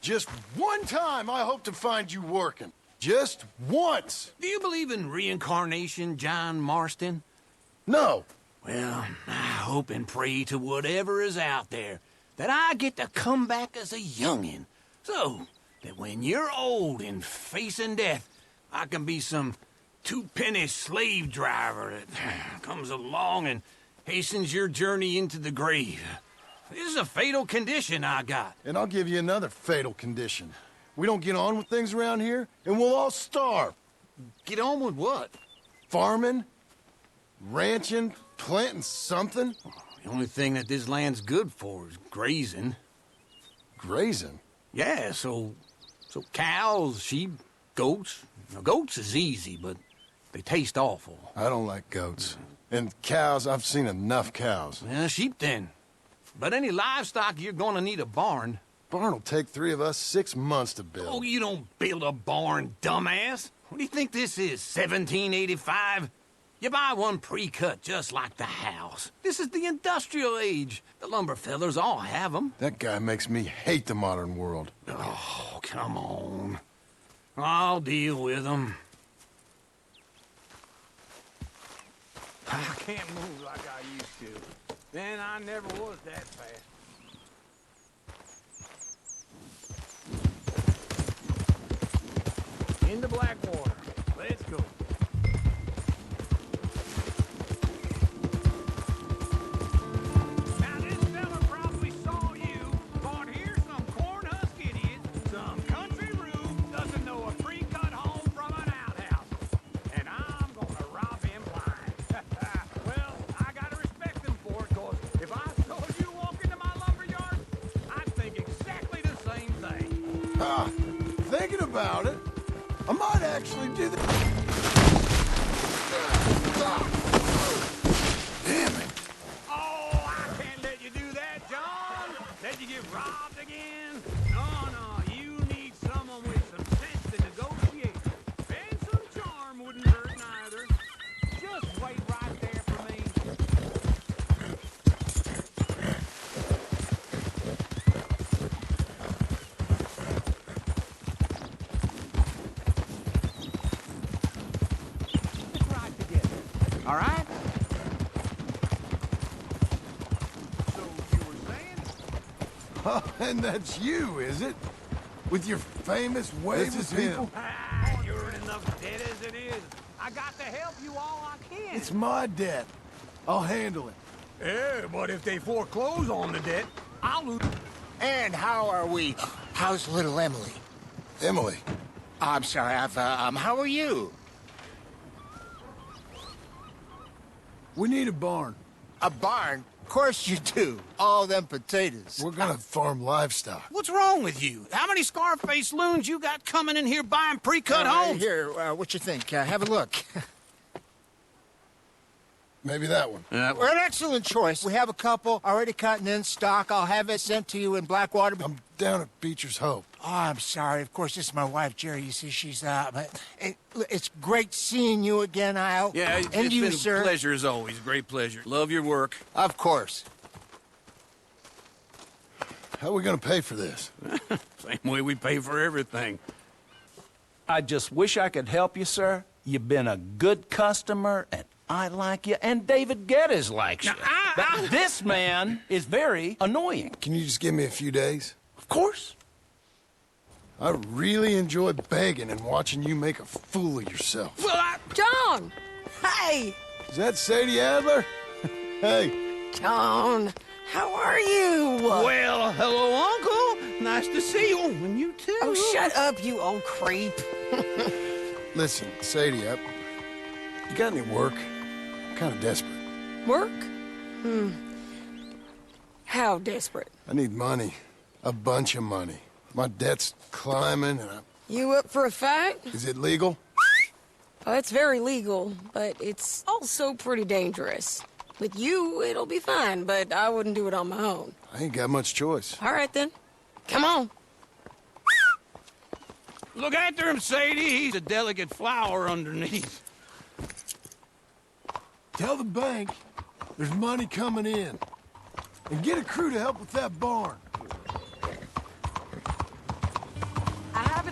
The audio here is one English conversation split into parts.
Just one time I hope to find you working. Just once. Do you believe in reincarnation, John Marston? No. Well, I hope and pray to whatever is out there that I get to come back as a youngin', so that when you're old and facing death, I can be some two-penny slave driver that comes along and hastens your journey into the grave. This is a fatal condition I got. And I'll give you another fatal condition. We don't get on with things around here, and we'll all starve. Get on with what? Farming, ranching, planting something. The only thing that this land's good for is grazing. Grazing? Yeah, so cows, sheep, goats. Now, goats is easy, but they taste awful. I don't like goats. And cows, I've seen enough cows. Yeah, sheep then. But any livestock, you're gonna need a barn. Barn will take 3 of us 6 months to build. Oh, you don't build a barn, dumbass. What do you think this is, 1785? You buy one pre-cut just like the house. This is the industrial age. The lumber fellers all have them. That guy makes me hate the modern world. Oh, come on. I'll deal with them. I can't move like I used to. Then I never was that fast. Into Blackwater. Let's go. Now this fella probably saw you, thought here's some corn husk idiot, some country rube doesn't know a pre-cut home from an outhouse. And I'm gonna rob him blind. Well, I gotta respect him for it, cause if I saw you walk into my lumberyard, I'd think exactly the same thing. Thinking about it, I might actually do that. Damn it. Oh, I can't let you do that, John. Let you get robbed again. No, you need someone with some sense to negotiate. And some charm wouldn't hurt neither. Just wait right there for me. Let's ride together. All right? So you were saying? Oh, and that's you, is it? With your famous wave of people? You're in enough debt as it is. I got to help you all I can. It's my debt. I'll handle it. Yeah, but if they foreclose on the debt, I'll lose. And how are we? How's little Emily? Emily, I'm sorry, how are you? we need a barn. A barn? Of course you do. All them potatoes. We're gonna farm livestock. What's wrong with you? How many Scarface loons you got coming in here buying pre-cut homes? Here, what you think? Have a look. Maybe that one. We're an excellent choice. We have a couple already cut and in stock. I'll have it sent to you in Blackwater. I'm down at Beecher's Hope. Oh, I'm sorry. Of course, this is my wife, Jerry. You see, she's but it's great seeing you again, Al. Yeah, and it's you, been sir. a pleasure as always. Great pleasure. Love your work. Of course. How are we gonna pay for this? Same way we pay for everything. I just wish I could help you, sir. You've been a good customer, and I like you, and David Geddes likes you. But this man is very annoying. Can you just give me a few days? Of course. I really enjoy begging and watching you make a fool of yourself. Well, John! Hey! Is that Sadie Adler? Hey, John, how are you? well, hello, Uncle. Nice to see you. And you too. Oh, shut up, you old creep. listen, Sadie, you got any work? I'm kind of desperate. Work? How desperate? I need money. A bunch of money. My debt's climbing, and You up for a fight? is it legal? Oh, it's very legal, but it's also pretty dangerous. With you, it'll be fine, but I wouldn't do it on my own. I ain't got much choice. All right, then. Come on. Look after him, Sadie. He's a delicate flower underneath. Tell the bank there's money coming in. And get a crew to help with that barn.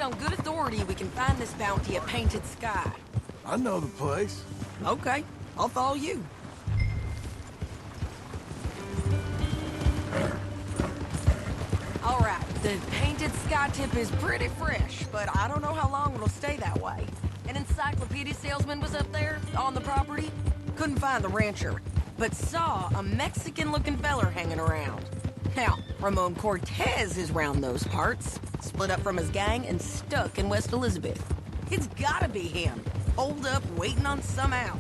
on good authority we can find this bounty at Painted Sky. I know the place. Okay, I'll follow you. All right, the Painted Sky tip is pretty fresh, but I don't know how long it'll stay that way. An encyclopedia salesman was up there on the property. Couldn't find the rancher, but saw a Mexican-looking feller hanging around. Now, Ramon Cortez is round those parts, split up from his gang and stuck in West Elizabeth. It's gotta be him, holed up waiting on some out.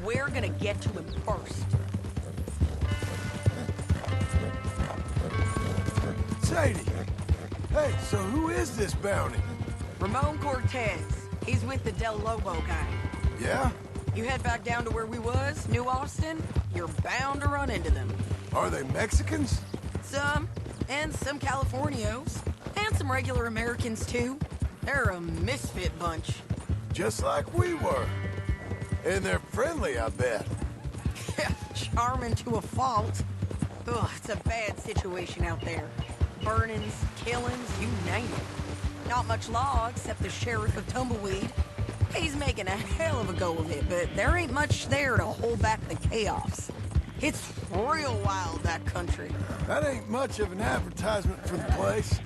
We're gonna get to him first. Sadie! Hey, so who is this bounty? Ramon Cortez. He's with the Del Lobo gang. Yeah? You head back down to where we was, New Austin, you're bound to run into them. Are they Mexicans? Some, and some Californios, and some regular Americans too. They're a misfit bunch. Just like we were. And they're friendly, I bet. Charming to a fault. Ugh, it's a bad situation out there. Burnings, killings, you name it. Not much law except the sheriff of Tumbleweed. He's making a hell of a go of it, but there ain't much there to hold back the chaos. It's real wild, that country. That ain't much of an advertisement for the place.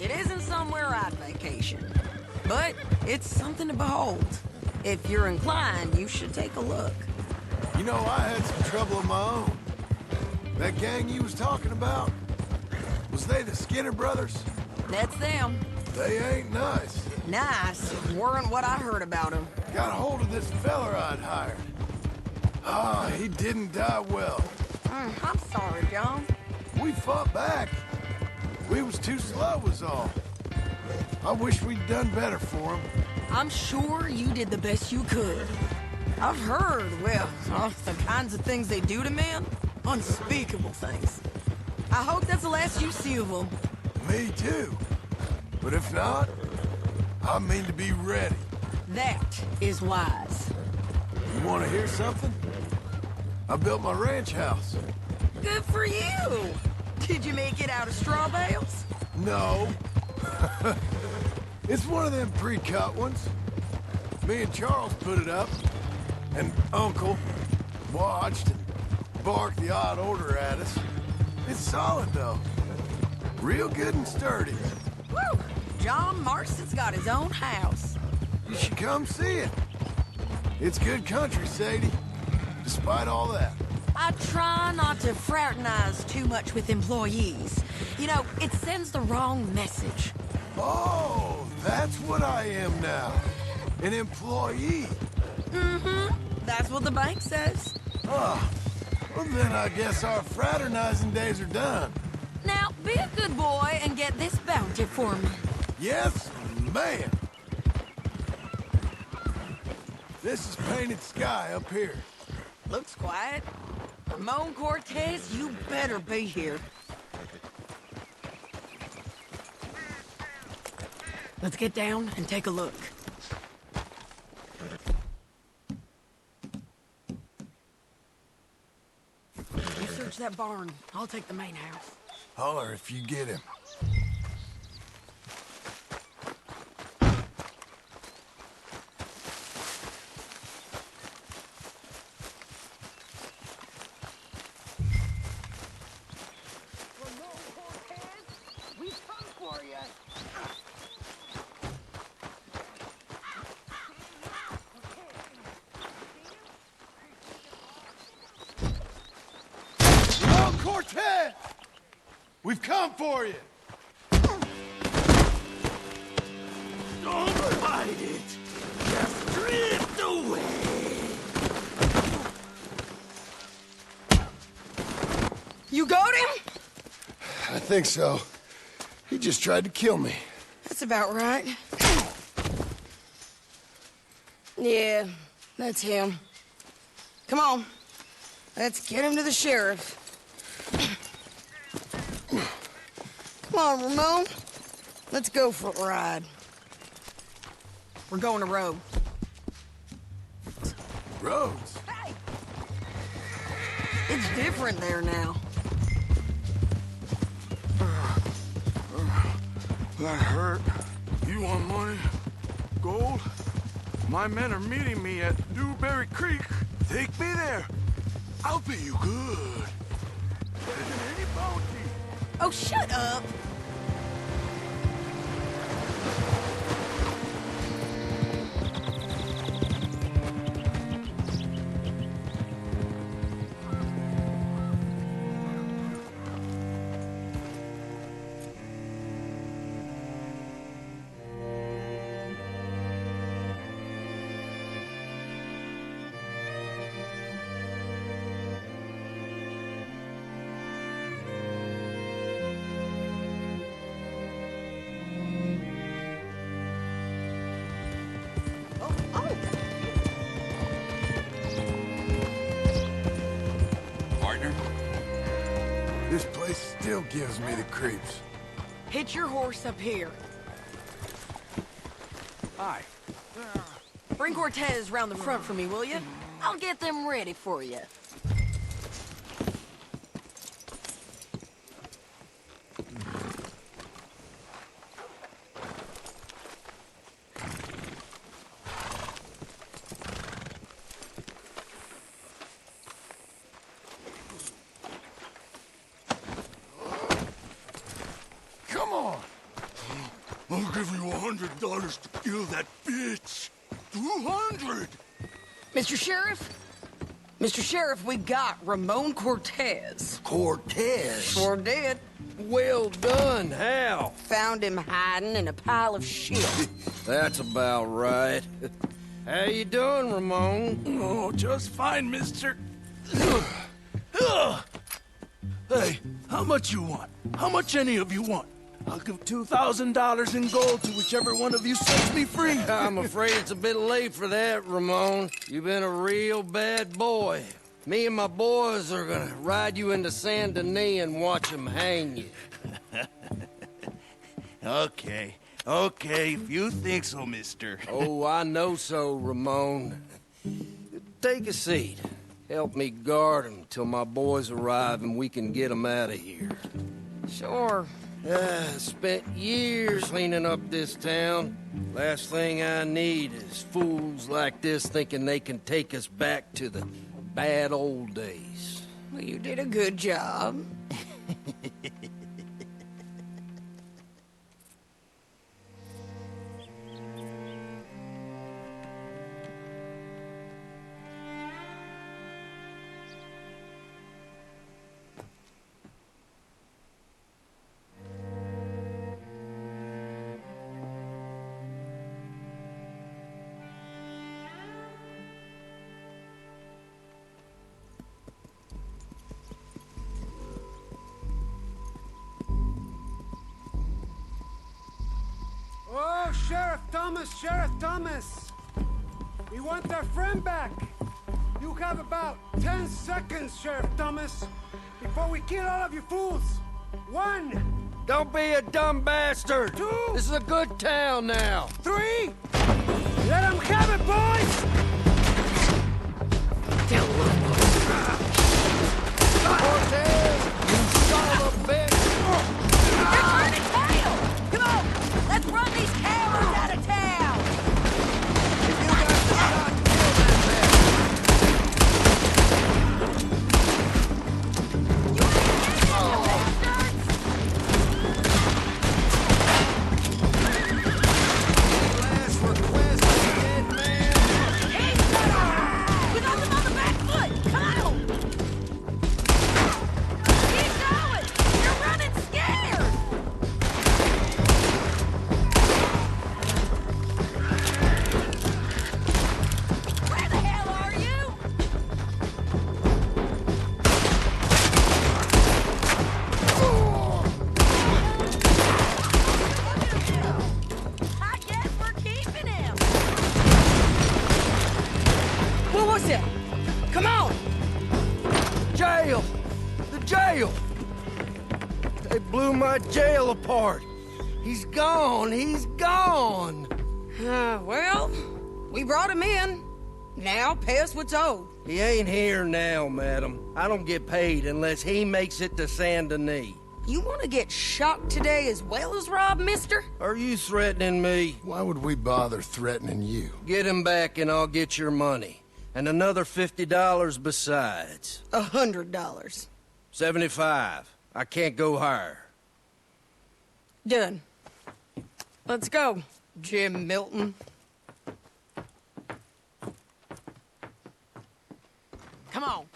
It isn't somewhere I'd vacation, but it's something to behold. If you're inclined, you should take a look. You know, I had some trouble of my own. That gang you was talking about, was they the Skinner brothers? That's them. They ain't nice. Nice weren't what I heard about them. Got a hold of this feller I'd hired. Ah, he didn't die well. I'm sorry, John. We fought back. We was too slow was all. I wish we'd done better for him. I'm sure you did the best you could. I've heard, well, the kinds of things they do to men. Unspeakable things. I hope that's the last you see of them. Me too. But if not, I mean to be ready. That is wise. You want to hear something? I built my ranch house. Good for you. Did you make it out of straw bales? No. It's one of them pre-cut ones. Me and Charles put it up, and Uncle watched and barked the odd order at us. It's solid, though. Real good and sturdy. Woo! John Marston's got his own house. You should come see it. It's good country, Sadie. Despite all that. I try not to fraternize too much with employees. You know, it sends the wrong message. Oh, that's what I am now. An employee. Mm-hmm. That's what the bank says. Oh, well then I guess our fraternizing days are done. Now, be a good boy and get this bounty for me. Yes, man. This is Painted Sky up here. Looks quiet. Ramon Cortez, you better be here. Let's get down and take a look. You search that barn. I'll take the main house. Holler if you get him. Ramon Cortez, we've come for you. Ramon Cortez! We've come for you! Don't fight it. Just drift away. You got him? I think so. He just tried to kill me. That's about right. Yeah, that's him. Come on. Let's get him to the sheriff. Come on, Ramon. Let's go for a ride. We're going to Rhodes. Rhodes? Hey! It's different there now. That hurt. You want money? Gold? My men are meeting me at Newberry Creek. Take me there. I'll pay you good. Better than any bounty. Oh, shut up! Partner? This place still gives me the creeps. Hitch your horse up here. Hi. Bring Cortez round the front for me, will you? I'll get them ready for you. Come on! I'll give you $100 to kill that bitch. 200! Mr. Sheriff? Mr. Sheriff, we got Ramon Cortez. Cortez? Sure did. Well done, Hal. Found him hiding in a pile of shit. That's about right. How you doing, Ramon? Oh, just fine, mister. Hey, how much you want? How much any of you want? I'll give $2,000 in gold to whichever one of you sets me free. I'm afraid it's a bit late for that, Ramon. You've been a real bad boy. Me and my boys are gonna ride you into Saint Denis and watch them hang you. Okay, if you think so, mister. Oh, I know so, Ramon. Take a seat. Help me guard them till my boys arrive and we can get them out of here. Sure. Spent years cleaning up this town. Last thing I need is fools like this thinking they can take us back to the bad old days. Well, you did a good job. Oh, Sheriff Thomas! We want our friend back! You have about 10 seconds, Sheriff Thomas, before we kill all of you fools! 1, Don't be a dumb bastard! 2, This is a good town now! 3! Let them have it, boys! Cortez, you son of a bitch! They're turning tail! Come on! Let's run these cowards out of town! If you got the shot, kill that You ain't getting it, you bastards! last request, dead man! He's got We got them on the back foot! Come on! Keep going! You're running scared! Where the hell are you? I guess we're keeping him. What was it? Come on! Jail! The jail! They blew my jail apart! He's gone! He's gone! Well, we brought him in. Now, pay us what's owed. He ain't here now, madam. I don't get paid unless he makes it to Saint Denis. You want to get shot today as well as rob, mister? Are you threatening me? Why would we bother threatening you? Get him back and I'll get your money. And another $50 besides. $100. 75. I can't go higher. Done. Let's go, Jim Milton. Come on.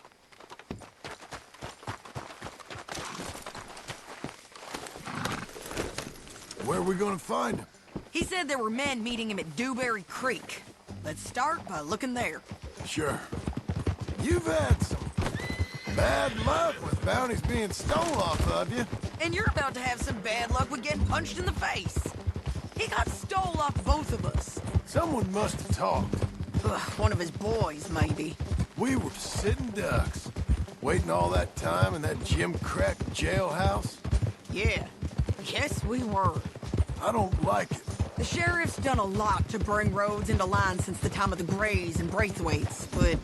Where are we gonna find him? He said there were men meeting him at Dewberry Creek. Let's start by looking there. Sure. You've had some bad luck with bounties being stole off of you. And you're about to have some bad luck with getting punched in the face. He got stole off both of us. Someone must have talked. Ugh, one of his boys, maybe. We were sitting ducks, waiting all that time in that Jim Crack jailhouse. Yeah. Yes, we were. I don't like it. The sheriff's done a lot to bring roads into line since the time of the Grays and Braithwaites, but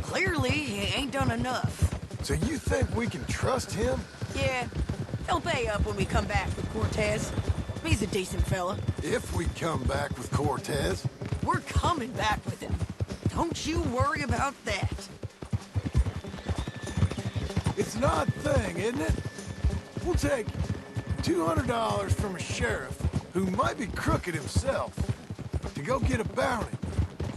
clearly he ain't done enough. So you think we can trust him? Yeah, he'll pay up when we come back with Cortez. He's a decent fella. If we come back with Cortez. We're coming back with him. Don't you worry about that. It's an odd thing, isn't it? We'll take $200 from a sheriff who might be crooked himself to go get a bounty,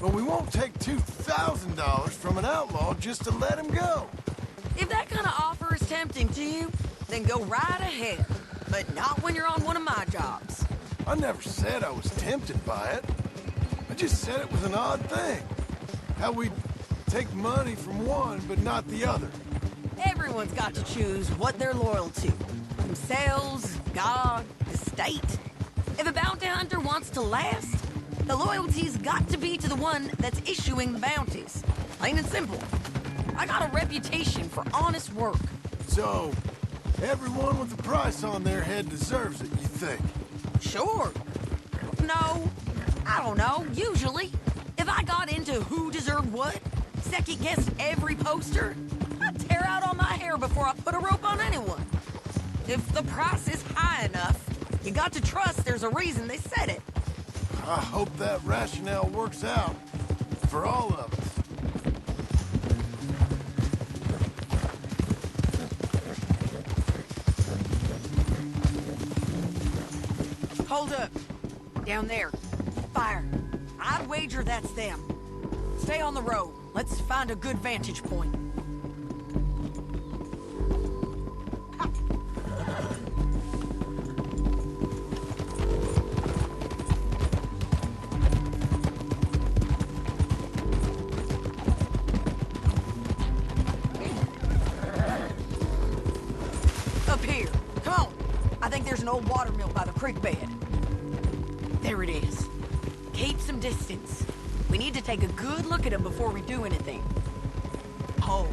but we won't take $2,000 from an outlaw just to let him go. If that kind of offer is tempting to you, then go right ahead. But not when you're on one of my jobs. I never said I was tempted by it. I just said it was an odd thing. How we take money from one but not the other. Everyone's got to choose what they're loyal to. Themselves, God, the state. If a bounty hunter wants to last, the loyalty's got to be to the one that's issuing the bounties. Plain and simple. I got a reputation for honest work. So, everyone with a price on their head deserves it, you think? Sure. No, I don't know, usually. If I got into who deserved what, second-guessed every poster, I'd tear out all my hair before I put a rope on anyone. If the price is high enough, you got to trust there's a reason they said it. I hope that rationale works out for all of us. Hold up. Down there. Fire. I'd wager that's them. Stay on the road. Let's find a good vantage point. Up here. Come on. I think there's an old water mill by the creek bed. There it is. Keep some distance. We need to take a good look at him before we do anything. Hold.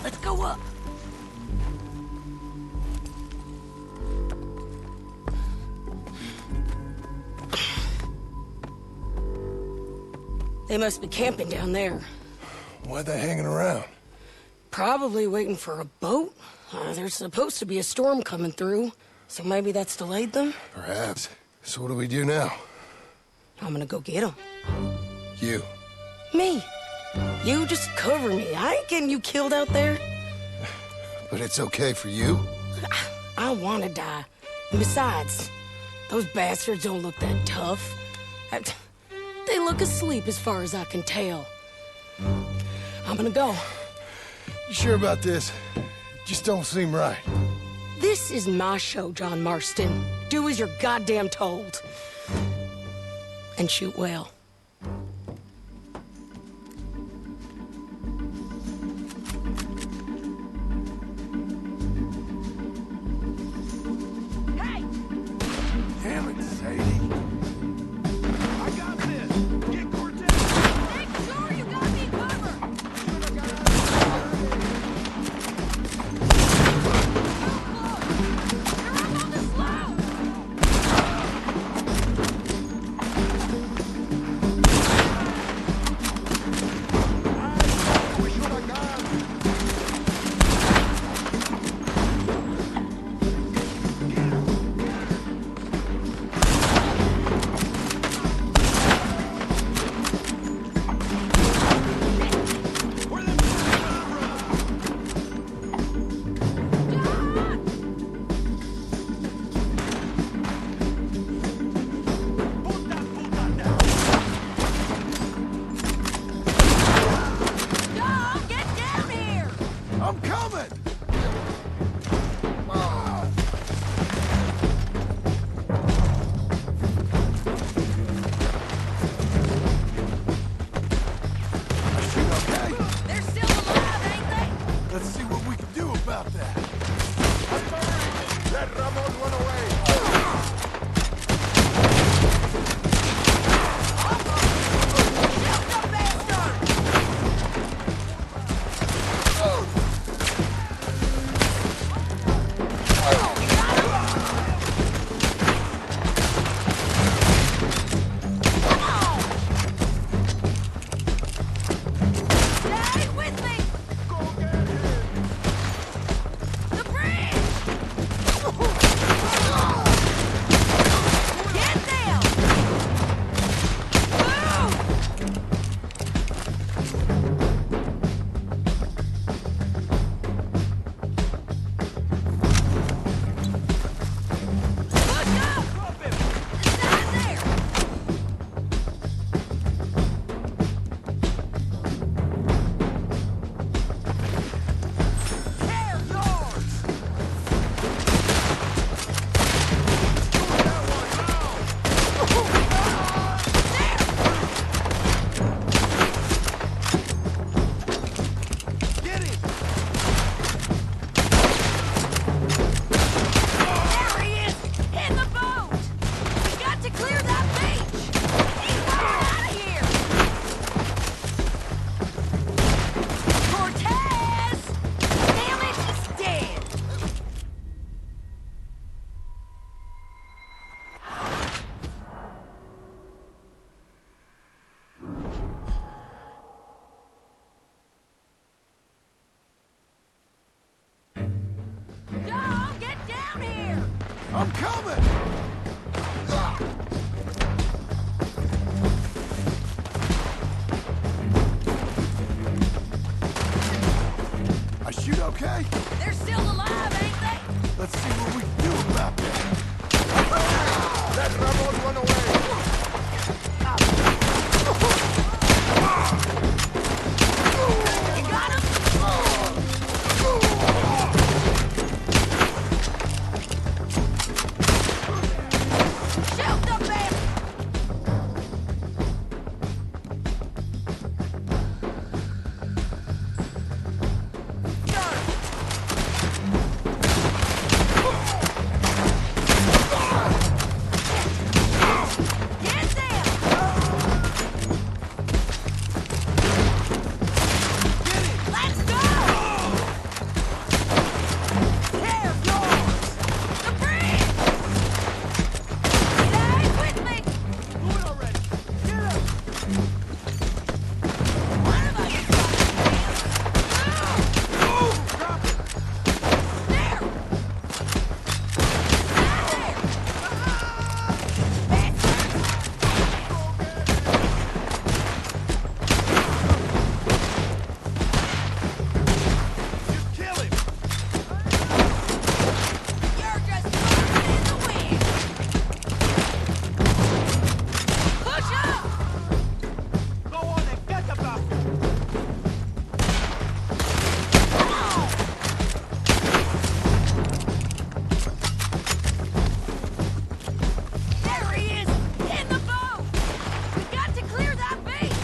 Let's go up. They must be camping down there. Why they hanging around? Probably waiting for a boat. There's supposed to be a storm coming through, so maybe that's delayed them. Perhaps. So what do we do now? I'm gonna go get them. You. Me. You just cover me. I ain't getting you killed out there. But it's okay for you? I want to die. And besides, those bastards don't look that tough. They look asleep as far as I can tell. I'm gonna go. You sure about this? Just don't seem right. This is my show, John Marston. Do as you're goddamn told. And shoot well. Hey! Damn it, Sadie. I got this. Get Cortez. Make sure you got me covered! I'm coming! Okay? They're still alive, ain't they? Let's see what we can do about that. Let Ramon run away. Shoot the bastard! Stay with me! The bridge! Get down! Move! Push up! Stand there! Tear yours! Get him! There he is! In the boat! We got to clear that beach! He's going out of here! Cortez! Damn it, he's dead! Dog, get down here! I'm coming! I shoot okay? They're still alive, ain't they? Let's see what we can do about that. Let Ramon run away. You got him? Shoot the bastard! Get them! Let's go! Tear yours! The bridge! Stay with me! Do it already. Get up. What have I got? Drop it. There! Just kill him. You're just burning in the wind! Push up! Go on and get the bastard. There he is! In the boat! We got to clear that beach!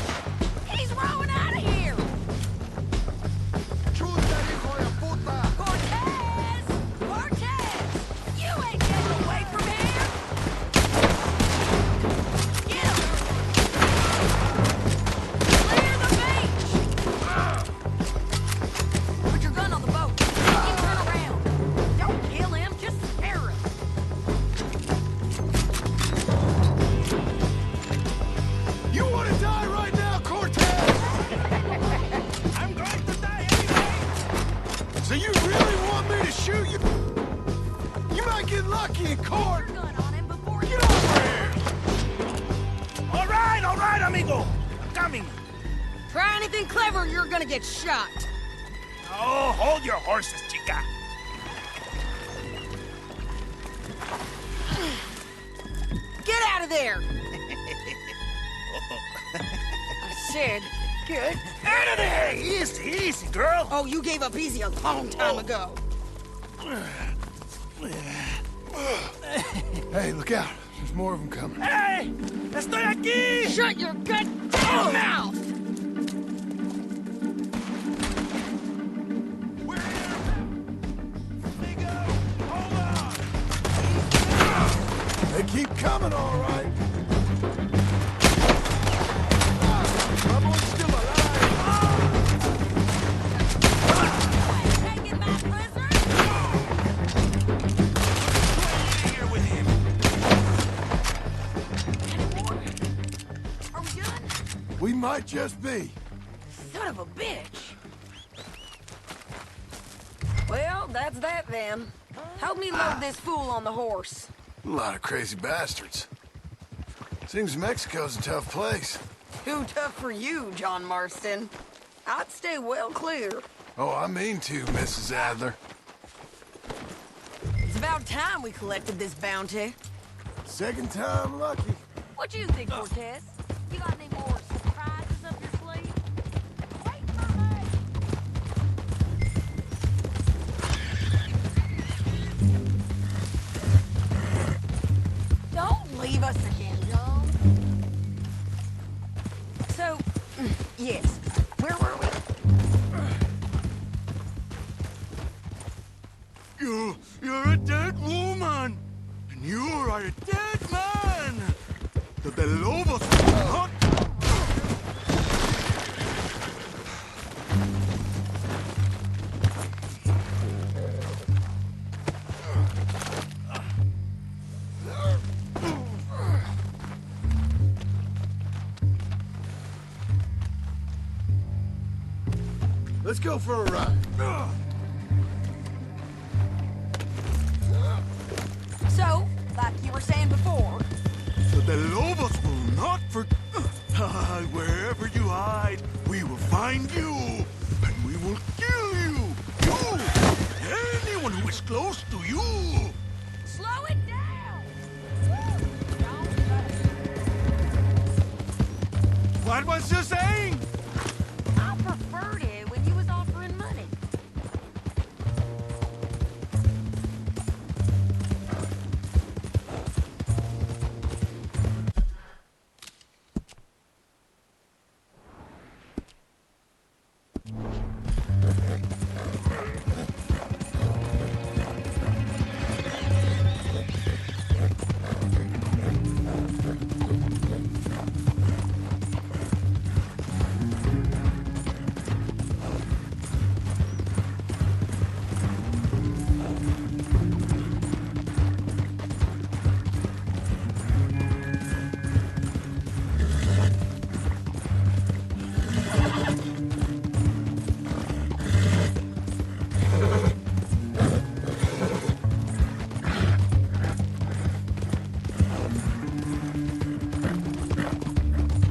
He's rowing out of here! Chuta, hijo de puta. Cortez! Cortez! You ain't getting away from here! Get him! Clear the beach! Put your gun on the boat. He can turn around. Don't kill him, just scare him. You want to die right now, Cortez? I'm going to die anyway. So you really want me to shoot you? You might get lucky in court. Put your gun on him before he... Get over here. All right, amigo. I'm coming. Try anything clever, you're gonna get shot. Oh, hold your horses, chica. Get out of there! I said, Good. Out of there! Easy, easy, girl. Oh, you gave up easy a long time ago. Hey, look out. There's more of them coming. Hey! Estoy aquí! Shut your goddamn mouth! They keep coming, all right. My boy's still alive. Taking my prisoner? Here with him. Are we done? We might just be. Son of a bitch. Well, that's that then. Help me load this fool on the horse. A lot of crazy bastards. Seems Mexico's a tough place. Too tough for you, John Marston. I'd stay well clear. Oh, I mean to, Mrs. Adler. It's about time we collected this bounty. Second time lucky. What you think, Cortez? You got any more surprises up your sleeve? Wait for me! Don't leave us again, John. So, yes, where were we? You're a dead woman, and you are a dead man. The lobos will not. Let's go for a ride. So, like you were saying before, The lobos will not wherever you hide, we will find you, and we will kill you. You, anyone who is close to you. slow it down! What was you saying? I preferred it when you was offering money.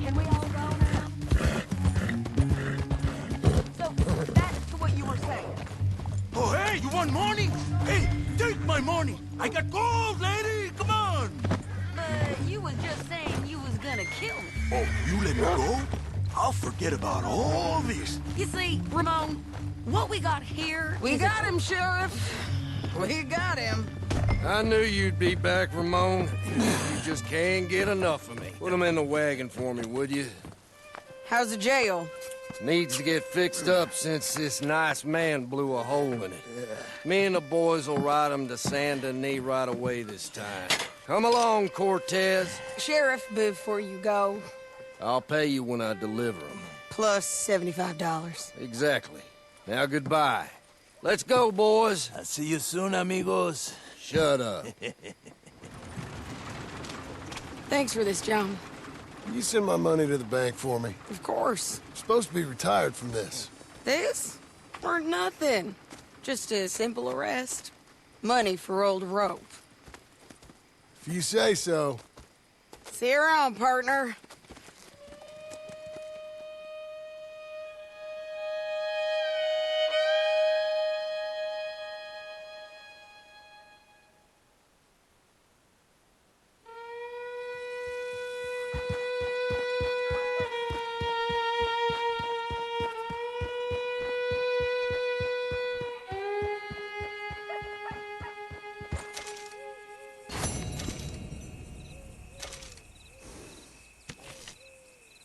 Can we all go now? So, back to what you were saying. Oh, hey, you want money? Hey, take my money. I got gold, lady. Come on. But you was just saying you was gonna kill me. Oh, you let me go? I'll forget about all this. You see, Ramon, what we got here... We got him, Sheriff. We got him. I knew you'd be back, Ramon. You just can't get enough of me. Put him in the wagon for me, would you? How's the jail? Needs to get fixed up since this nice man blew a hole in it. Me and the boys will ride him to Saint Denis right away this time. Come along, Cortez. Sheriff, before you go, I'll pay you when I deliver him. plus $75. Exactly. Now, goodbye. Let's go, boys. I'll see you soon, amigos. Shut up. Thanks for this, John. You send my money to the bank for me. Of course. I'm supposed to be retired from this. This? Weren't nothing. Just a simple arrest. Money for old rope. If you say so. See you around, partner.